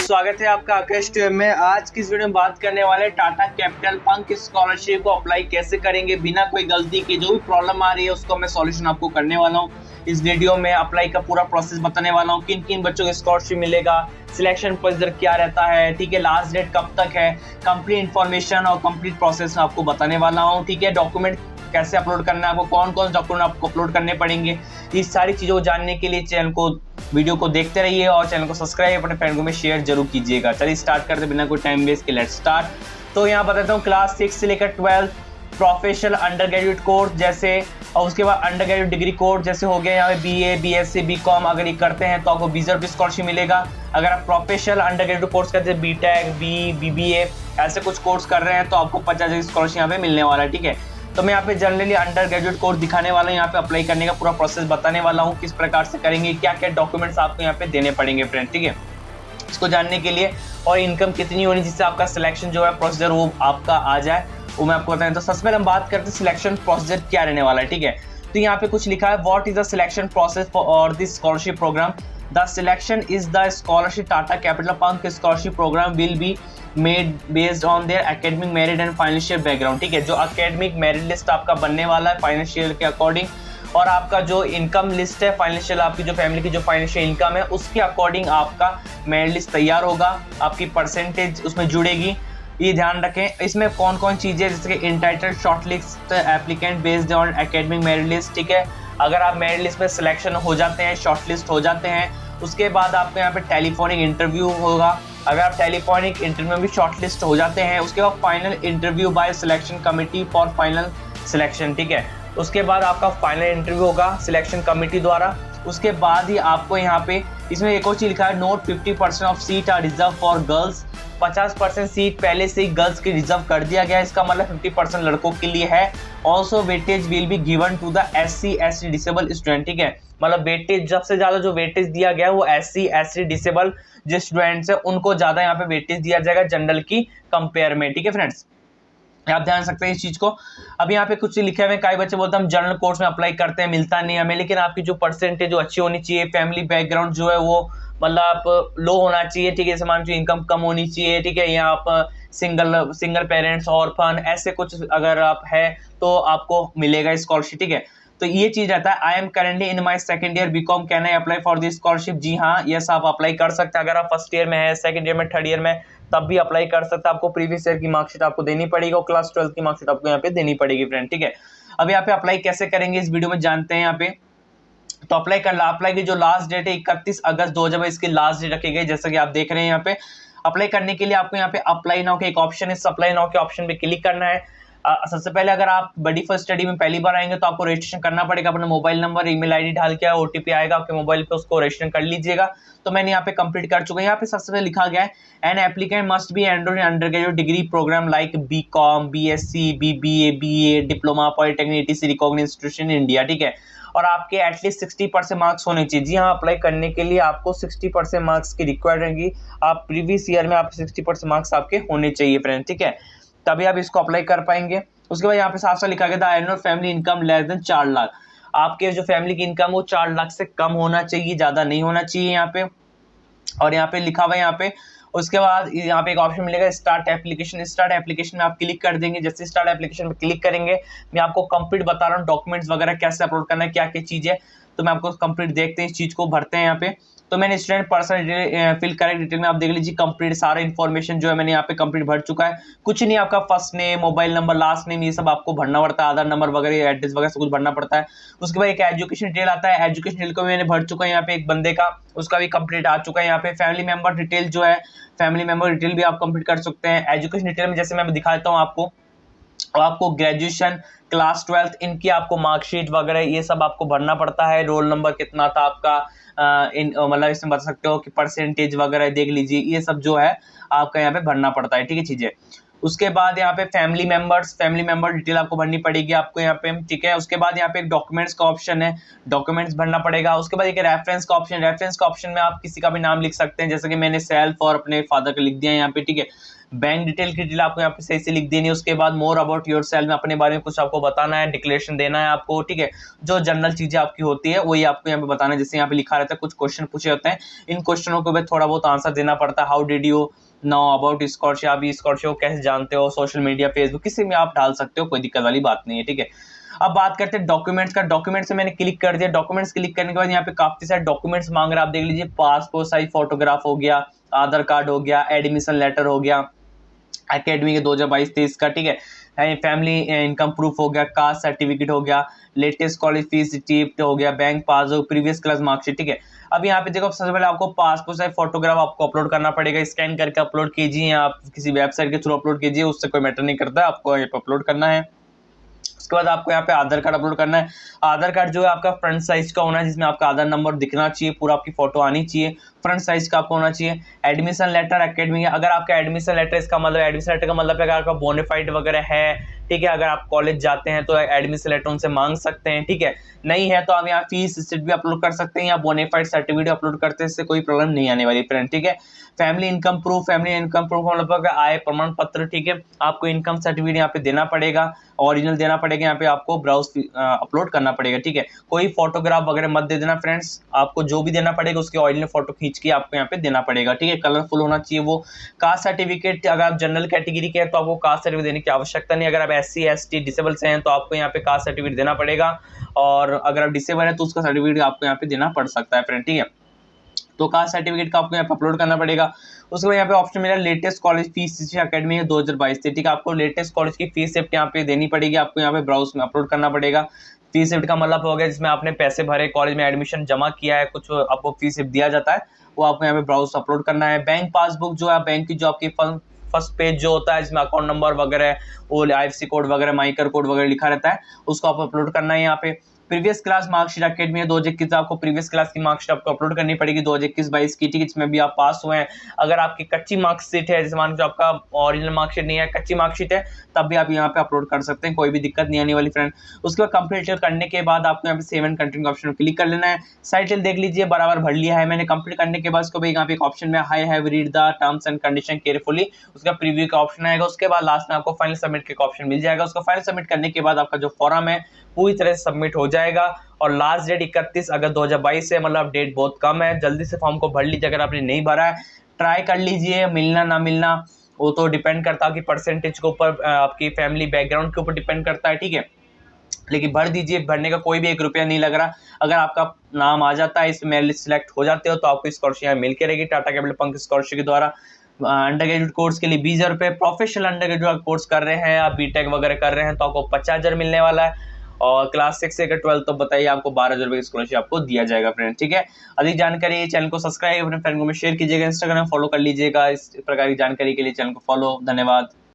स्वागत है आपका आकाश ट्यूब में। आज की इस वीडियो में बात करने वाले टाटा कैपिटल पंख स्कॉलरशिप को अप्लाई कैसे करेंगे बिना कोई गलती के। जो भी प्रॉब्लम आ रही है उसको मैं सॉल्यूशन आपको करने वाला हूँ। इस वीडियो में अप्लाई का पूरा प्रोसेस बताने वाला हूँ, किन किन बच्चों को स्कॉलरशिप मिलेगा, सिलेक्शन प्रोसीजर क्या रहता है, ठीक है, लास्ट डेट कब तक है, कंप्लीट इन्फॉर्मेशन और कंप्लीट प्रोसेस आपको बताने वाला हूँ। ठीक है, डॉक्यूमेंट कैसे अपलोड करना है, आपको कौन कौन से डॉक्यूमेंट आपको अपलोड करने पड़ेंगे, इस सारी चीज़ों को जानने के लिए चैनल को वीडियो को देखते रहिए और चैनल को सब्सक्राइब अपने फ्रेंड को में शेयर जरूर कीजिएगा। चलिए स्टार्ट करते बिना कोई टाइम वेस्ट के, लेट्स स्टार्ट। तो यहाँ बताता हूँ क्लास 6 से लेकर 12 प्रोफेशनल अंडर ग्रेजुएट कोर्स जैसे, और उसके बाद अंडर ग्रेजुएट डिग्री कोर्स जैसे हो गया यहाँ पे BA, BSc, BCom अगर ये करते हैं तो आपको 20,000 रुपये स्कॉलरशिप मिलेगा। अगर आप प्रोफेशनल अंडर ग्रेजुएट कोर्स करते हैं BTech, BBA ऐसे कुछ कोर्स कर रहे हैं तो आपको 50,000 स्कॉलरशिप यहाँ पे मिलने वाला है। ठीक है, तो मैं यहाँ पे जनरली अंडर ग्रेजुएट कोर्स दिखाने वाला हूँ, यहाँ पे अप्लाई करने का पूरा प्रोसेस बताने वाला हूँ, किस प्रकार से करेंगे, क्या क्या डॉक्यूमेंट्स आपको यहाँ पे देने पड़ेंगे फ्रेंड। ठीक है, इसको जानने के लिए और इनकम कितनी होनी जिससे आपका सिलेक्शन जो है प्रोसीजर वो आपका आ जाए, वो मैं आपको बताएं। तो सबसे पहले हम बात करते हैं सिलेक्शन प्रोसीजर क्या रहने वाला है। ठीक है, तो यहाँ पे कुछ लिखा है, what is the selection process for this scholarship program. The selection is the scholarship Tata Capital Pankh scholarship program will be made based on their academic merit and financial background. ठीक है, जो एकेडमिक मेरिट लिस्ट आपका बनने वाला है financial के according, और आपका जो इनकम लिस्ट है फाइनेंशियल, आपकी जो फैमिली की जो फाइनेंशियल इनकम है उसके अकॉर्डिंग आपका मेरिट लिस्ट तैयार होगा, आपकी परसेंटेज उसमें जुड़ेगी। ये ध्यान रखें, इसमें कौन कौन चीज़ें जैसे कि entitled shortlist applicant based on academic merit list. ठीक है, अगर आप मेरिट लिस्ट में सिलेक्शन हो जाते हैं, शॉर्टलिस्ट हो जाते हैं, उसके बाद आपको यहाँ पे टेलीफोनिक इंटरव्यू होगा। अगर आप टेलीफोनिक इंटरव्यू में भी शॉर्टलिस्ट हो जाते हैं, उसके बाद final interview by selection committee for final selection. ठीक है, उसके बाद आपका फाइनल इंटरव्यू होगा सिलेक्शन कमेटी द्वारा। उसके बाद ही आपको यहाँ पे इसमें एक और चीज लिखा है, note 50% of seat are reserve for girls. 50% seat पहले से ही गर्ल्स की रिजर्व कर दिया गया है, इसका मतलब 50% लड़कों के लिए है। Also weightage will be given to the SC ST disable student. ठीक है, मतलब वेटेज सबसे ज्यादा जो वेटेज दिया गया है वो SC ST डिसेबल जो स्टूडेंट्स है उनको ज्यादा यहाँ पे वेटेज दिया जाएगा जनरल की कंपेयर में। ठीक है फ्रेंड्स, आप ध्यान सकते हैं इस चीज को। अब यहाँ पे कुछ लिखे हुए, कई बच्चे बोलते हैं हम जनरल कोर्स में अप्लाई करते हैं मिलता नहीं हमें, लेकिन आपकी जो परसेंटेज जो अच्छी होनी चाहिए, फैमिली बैकग्राउंड जो है वो मतलब आप लो होना चाहिए। ठीक है, जैसे मान लीजिए इनकम कम होनी चाहिए। ठीक है, यहाँ आप सिंगल पेरेंट्स, ऑर्फन ऐसे कुछ अगर आप है तो आपको मिलेगा स्कॉलरशिप। ठीक है, तो ये चीज रहता है। I am currently in my second year BCom, can I apply for this scholarship. जी हाँ, यस आप अप्लाई कर सकते हैं। अगर आप फर्स्ट ईयर में है, सेकंड ईयर में, थर्ड ईयर में, तब भी अप्लाई कर सकते हैं। आपको प्रीवियस ईयर की मार्कशीट आपको देनी पड़ेगी और क्लास 12 की मार्कशीट आपको यहाँ पे देनी पड़ेगी फ्रेंड। ठीक है, अब यहाँ पे अप्लाई कैसे करेंगे इस वीडियो में जानते हैं। यहाँ पे तो अप्लाई की जो लास्ट डेट है 31 अगस्त 2022 इसकी लास्ट डेट रखी गई, जैसा कि आप देख रहे हैं। यहाँ पे अप्लाई करने के लिए आपको यहाँ पे अप्लाई नाउ का एक ऑप्शन है, अप्लाई नाउ के ऑप्शन पे क्लिक करना है। सबसे पहले अगर आप बडी फर्स्ट स्टडी में पहली बार आएंगे तो आपको रजिस्ट्रेशन करना पड़ेगा, अपना मोबाइल नंबर, ईमेल आईडी डाल के OTP आएगा आपके मोबाइल पे, उसको रजिस्ट्रेशन कर लीजिएगा। तो मैंने यहाँ पे कंप्लीट कर चुका है। यहाँ पे सबसे पहले लिखा गया है, an applicant must be enrolled in undergraduate degree programme like BCom, BSc, BBA, BA, diploma, polytechnic ETC recognised institution in India. ठीक है, और आपके एटलीस्ट 60% मार्क्स होने चाहिए। जी हाँ, अप्लाई करने के लिए आपको 60% मार्क्स की रिक्वायर्ड रहेंगी। आप प्रीवियस ईयर में आप 60% मार्क्स आपके होने चाहिए फ्रेंड। ठीक है, तभी आप इसको अप्लाई कर पाएंगे। उसके बाद यहाँ पे साफ साफ लिखा गया था, annual family income less than 4 lakh. आपके जो फैमिली की इनकम वो 4 लाख से कम होना चाहिए, ज्यादा नहीं होना चाहिए यहाँ पे। और यहाँ पे लिखा हुआ है यहाँ पे, उसके बाद यहाँ पे एक ऑप्शन मिलेगा स्टार्ट एप्लीकेशन। स्टार्ट एप्लीकेशन में आप क्लिक कर देंगे। जैसे स्टार्ट एप्लीकेशन पे क्लिक करेंगे, मैं आपको कंप्लीट बता रहा हूँ डॉक्यूमेंट्स वगैरह कैसे अपलोड करना है, क्या क्या चीज है, तो मैं आपको कंप्लीट देखते हैं इस चीज को, भरते हैं यहाँ पे। तो मैंने student personal fill correct detail में आप देख लीजिए, कंप्लीट सारा इन्फॉर्मेशन जो है मैंने यहाँ पे कंप्लीट भर चुका है। कुछ नहीं, आपका first name, mobile number, last name, ये सब आपको भरना पड़ता है, आधार नंबर वगैरह, एड्रेस वगैरह सब कुछ भरना पड़ता है। उसके बाद एक एजुकेशन डिटेल आता है, एजुकेशन डिटेल को मैंने भर चुका है यहाँ पे, एक बंदे का उसका भी कंप्लीट आ चुका है यहाँ पे। फैमिली मेंबर डिटेल जो है, फैमिली मेंबर डिटेल भी आप कंप्लीट कर सकते हैं। एजुकेशन डिटेल में जैसे मैं दिखाता हूँ आपको ग्रेजुएशन, क्लास 12 इनकी आपको मार्कशीट वगैरह ये सब आपको भरना पड़ता है। रोल नंबर कितना था आपका, मतलब इसमें बता सकते हो कि परसेंटेज वगैरह देख लीजिए, ये सब जो है आपका यहाँ पे भरना पड़ता है। ठीक है चीजें, उसके बाद यहाँ पे फैमिली मेंबर डिटेल आपको भरनी पड़ेगी आपको यहाँ पे, ठीक है। उसके बाद यहाँ पे एक डॉक्यूमेंट्स का ऑप्शन है, डॉक्यूमेंट्स भरना पड़ेगा। उसके बाद एक रेफरेंस का ऑप्शन में आप किसी का भी नाम लिख सकते हैं, जैसे कि मैंने सेल्फ और अपने फादर का लिख दिया यहाँ पे, ठीक है। बैंक डिटेल की डिटेल आपको यहाँ पे सही से लिख देनी है। उसके बाद मोर अबाउट योर सेल्फ में अपने बारे में कुछ आपको बताना है, डिक्लेरेशन देना है आपको, ठीक है। जो जनरल चीजें आपकी होती है वही आपको यहाँ पे बताना है। जैसे यहाँ पे लिखा रहता है, कुछ क्वेश्चन पूछे होते हैं, इन क्वेश्चनों को भी थोड़ा बहुत आंसर देना पड़ता है। How did you know about scholarship, आप स्कॉलरशिप को कैसे जानते हो, सोशल मीडिया फेसबुक किसी में आप डाल सकते हो, कोई दिक्कत वाली बात नहीं है, ठीक है। अब बात करते हैं डॉक्यूमेंट्स का। डॉक्यूमेंट्स से मैंने क्लिक कर दिया। डॉक्यूमेंट्स क्लिक करने के बाद यहाँ पे काफी सारे डॉक्यूमेंट्स मांग रहा है, आप देख लीजिए। पासपोर्ट साइज फोटोग्राफ हो गया, आधार कार्ड हो गया, एडमिशन लेटर हो गया एकेडमी के 2022-23 का, ठीक है। फैमिली इनकम प्रूफ हो गया, कास्ट सर्टिफिकेट हो गया, लेटेस्ट कॉलेज फीस रिसीप्ट हो गया, bank passbook, previous class marksheet, ठीक है। अब यहाँ पे देखो, सबसे पहले आपको पासपोर्ट साइज फोटोग्राफ आपको अपलोड करना पड़ेगा। स्कैन करके अपलोड कीजिए, आप किसी वेबसाइट के थ्रू अपलोड कीजिए, उससे कोई मैटर नहीं करता, आपको यहाँ पे अपलोड करना है। उसके बाद आपको यहाँ पे आधार कार्ड अपलोड करना है। आधार कार्ड जो है आपका फ्रंट साइज का होना है, जिसमें आपका आधार नंबर दिखना चाहिए, पूरा आपकी फोटो आनी चाहिए, फ्रंट साइज का आपको होना चाहिए। एडमिशन लेटर एकेडमी, अगर आपका एडमिशन लेटर, इसका मतलब एडमिशन लेटर का मतलब अगर आपका बोनाफाइड वगैरह है, ठीक है। अगर आप कॉलेज जाते हैं तो एडमिशन लेटर उनसे मांग सकते हैं, ठीक है। नहीं है तो आप यहाँ फीस रिसिप्ट भी अपलोड कर सकते हैं या बोनाफाइड सर्टिफिकेट अपलोड करते हैं, इससे कोई प्रॉब्लम नहीं आने वाली फ्रेंड, ठीक है। फैमिली इनकम प्रूफ मतलब आय प्रमाण पत्र, ठीक है। आपको इनकम सर्टिफिकेट यहाँ पे देना पड़ेगा, ओरिजिनल देना पड़ेगा, यहाँ पे आपको ब्राउज अपलोड करना पड़ेगा, ठीक है। कोई फोटोग्राफ वगैरह मत दे देना फ्रेंड्स, आपको जो भी देना पड़ेगा उसकी ओरिजिनल फोटो खींच के आपको यहाँ पे देना पड़ेगा, ठीक है। कलरफुल होना चाहिए वो। कास्ट सर्टिफिकेट, अगर आप जनरल कैटेगरी के हैं तो आपको कास्ट सर्टिफिकेट देने की आवश्यकता नहीं। अगर आप SC ST डिसेबल से हैं तो आपको यहाँ पे कास्ट सर्टिफिकेट देना पड़ेगा, और अगर आप डिसेबल है तो उसका सर्टिफिकेट आपको यहाँ पे देना पड़ सकता है फ्रेंड, ठीक है। तो कास्ट सर्टिफिकेट का आपको यहाँ पे अपलोड करना पड़ेगा। उसके बाद यहाँ पे ऑप्शन मिला लेटेस्ट कॉलेज फीस एकेडमी 2022 से, ठीक है। आपको लेटेस्ट कॉलेज की फीस शिफ्ट यहाँ पे देनी पड़ेगी, आपको यहाँ पे ब्राउज में अपलोड करना पड़ेगा। फीस शिफ्ट का मतलब हो गया जिसमें आपने पैसे भरे, कॉलेज में एडमिशन जमा किया है, कुछ आपको फीस शिफ्ट दिया जाता है, वो आपको यहाँ पे ब्राउज अपलोड करना है। बैंक पासबुक जो है, बैंक की जो आपकी फर्स्ट पेज जो होता है जिसमें अकाउंट नंबर वगैरह, वो IFSC कोड वगैरह, माइकर कोड वगैरह लिखा रहता है, उसको आप अपलोड करना है यहाँ पे। प्रीवियस क्लास मार्कशीट एकेडमी 2021, आपको प्रीवियस क्लास की मार्कशीट आपको अपलोड करनी पड़ेगी 2021-22 की, ठीक है, जिसमें भी आप पास हुए हैं। अगर आपकी कच्ची मार्कशीट है, जैसे मान लो आपका ओरिजिनल मार्कशीट नहीं है, कच्ची मार्कशीट है, तब भी आप यहाँ पे अपलोड कर सकते हैं, कोई भी दिक्कत नहीं आने वाली फ्रेंड। उसके बाद कंप्लीट करने के बाद आपको यहाँ पे save and continue option click कर लेना है। साइट देख लीजिए, बराबर भर लिया है मैंने। कंप्लीट करने के बाद उसको भी यहाँ पे एक ऑप्शन में I have read the terms and condition carefully, उसका प्रीव्यू का ऑप्शन आएगा। उसके बाद लास्ट में आपको फाइनल सबमिट का ऑप्शन मिल जाएगा। उसको फाइनल सबमिट करने के बाद आपका जो फॉर्म है पूरी तरह से सबमिट हो जाएगा, और लास्ट डेट 31 अगस्त 2022 है, मतलब डेट बहुत कम है। जल्दी से फॉर्म को भर लीजिए, अगर आपने नहीं भरा है ट्राई कर लीजिए, मिलना ना मिलना वो तो डिपेंड करता है कि परसेंटेज के ऊपर, आपकी फैमिली बैकग्राउंड के ऊपर डिपेंड करता है, ठीक है। लेकिन भर दीजिए, भरने का कोई भी 1 रुपया नहीं लग रहा। अगर आपका नाम आ जाता है, इसमें मेरिट सिलेक्ट हो जाते हो तो आपको स्कॉलरशिप मिल के रहेगी टाटा कैपिटल पंख स्कॉलरशिप के द्वारा। अंडर ग्रेजुएट कोर्स के लिए 20,000 रुपये, प्रोफेशनल अंडर ग्रेजुएट कोर्स कर रहे हैं आप, बीटेक वगैरह कर रहे हैं तो आपको 50,000 मिलने वाला है, और क्लास 6 से 12 तो बताइए आपको 12,000 रुपये की स्कॉलरशिप आपको दिया जाएगा फ्रेंड, ठीक है। अधिक जानकारी चैनल को सब्सक्राइब अपने फ्रेंड को में शेयर कीजिएगा, इंस्टाग्राम फॉलो कर लीजिएगा। इस प्रकार की जानकारी के लिए चैनल को फॉलो। धन्यवाद।